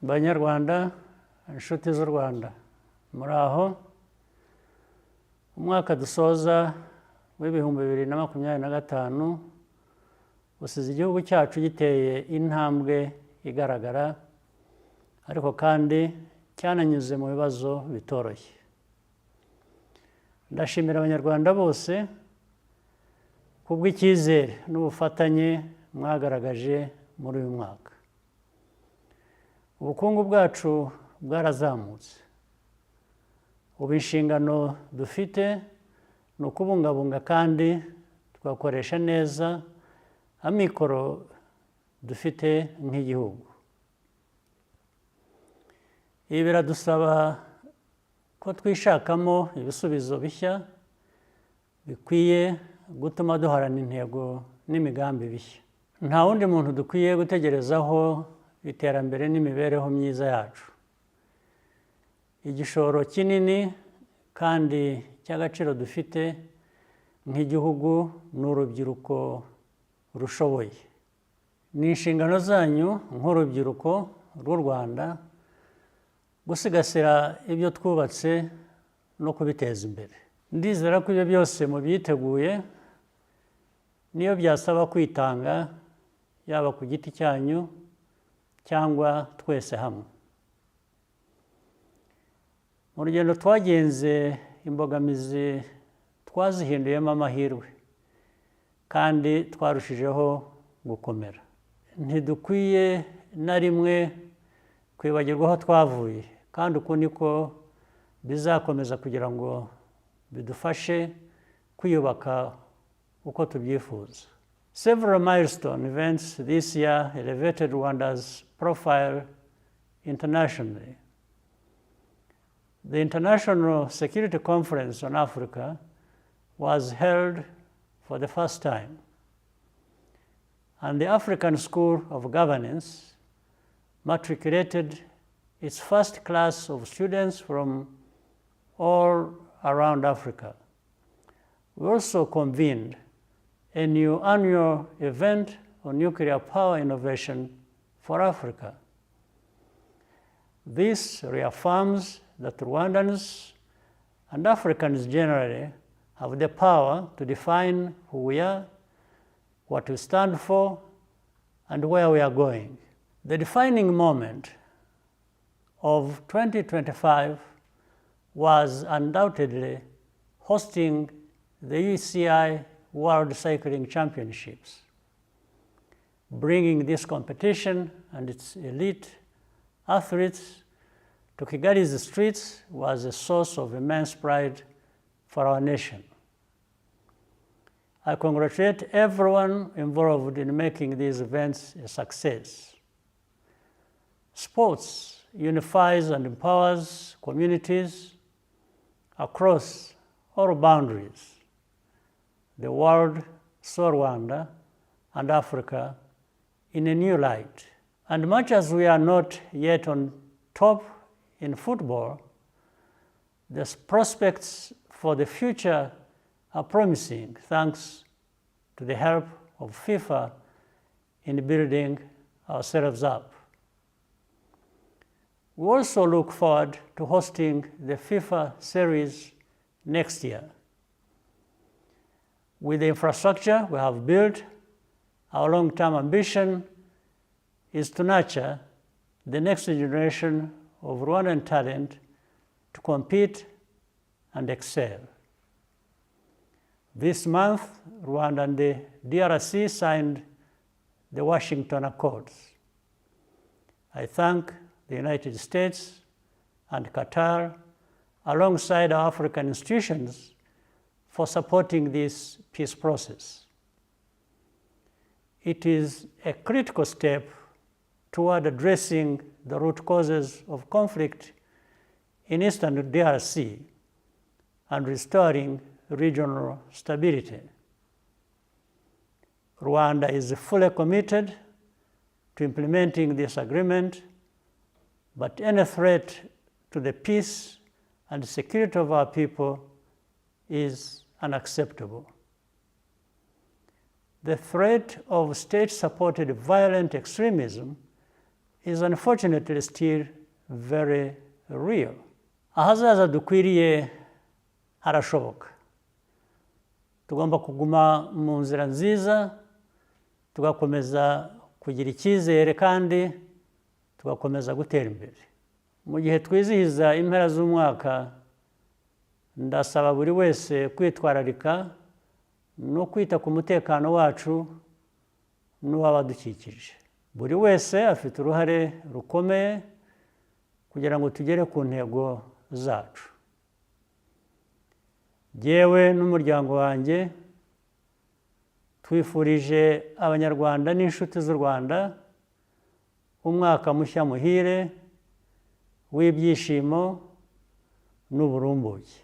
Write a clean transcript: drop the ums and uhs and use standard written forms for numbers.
Banyarwanda, inshuti z'u Rwanda, muri aho umwaka dusoza w'ibihumbi 2025 usize igihugu cyacu giteye intambwe igaragara, ariko kandi cyananyuze mu bibazo bitoroshye. Ndashimira Abanyarwanda bose kubw'icyizere n'ubufatanye mwagaragaje muri uyu mwaka. Ubukungu bwacu bwarazamutse. Ubu inshingano dufite ni ukubungabunga kandi tugakoresha neza amikoro dufite nk'igihugu. Ibi biradusaba ko twishakamo ibisubizo bishya bikwiye gutuma duharana intego n'imigambi bishya. Nta wundi muntu dukwiye gutegerezaho iterambere n'imibereho myiza yacu. Igishoro kinini kandi cy'agaciro dufite nk'igihugu n'urubyiruko rushoboye. Ni inshingano zanyu nk'urubyiruko rw'u Rwanda gusigasira ibyo twubatse no kubiteza imbere. Ndizera ko ibyo byose mubyiteguye, niyo byasaba kwitanga, yaba ku giti cyanyu cyangwa twese hamwe. Mu rugendo twagenze, imbogamizi twazihinduyemo amahirwe kandi twarushijeho gukomera. Ntidukwiye na rimwe kwibagirwa aho twavuye, kandi uku niko bizakomeza kugira ngo bidufashe kwiyubaka uko tubyifuza. Several milestone events this year elevated Rwanda's profile internationally. The International Security Conference on Africa was held for the first time, and the African School of Governance matriculated its first class of students from all around Africa. We also convened a new annual event on nuclear power innovation for Africa. This reaffirms that Rwandans and Africans generally have the power to define who we are, what we stand for, and where we are going. The defining moment of 2025 was undoubtedly hosting the UCI World Cycling Championships. Bringing this competition and its elite athletes to Kigali's streets was a source of immense pride for our nation. I congratulate everyone involved in making these events a success. Sports unifies and empowers communities across all boundaries. The world saw Rwanda and Africa in a new light. And much as we are not yet on top in football, the prospects for the future are promising thanks to the help of FIFA in building ourselves up. We also look forward to hosting the FIFA series next year. With the infrastructure we have built, our long-term ambition is to nurture the next generation of Rwandan talent to compete and excel. This month, Rwanda and the DRC signed the Washington Accords. I thank the United States and Qatar, alongside our African institutions, for supporting this peace process. It is a critical step toward addressing the root causes of conflict in eastern DRC and restoring regional stability. Rwanda is fully committed to implementing this agreement, but any threat to the peace and security of our people is unacceptable. The threat of state-supported violent extremism is unfortunately still very real. Ahazaza dukwiriye harashoboka. Tugomba kuguma mu nzira nziza, tugakomeza kugira icyizere kandi tugakomeza gutera imbere. Mu gihe twizihiza impera z'umwaka, ndasaba buri wese kwitwararika no kwita ku mutekano wacu n'uw'abadukikije. Buri wese afite uruhare rukomeye kugira ngo tugere ku ntego zacu. Jyewe n'umuryango wanjye twifurije Abanyarwanda n'inshuti z'u Rwanda umwaka mushya muhire w'ibyishimo n'uburumbuke.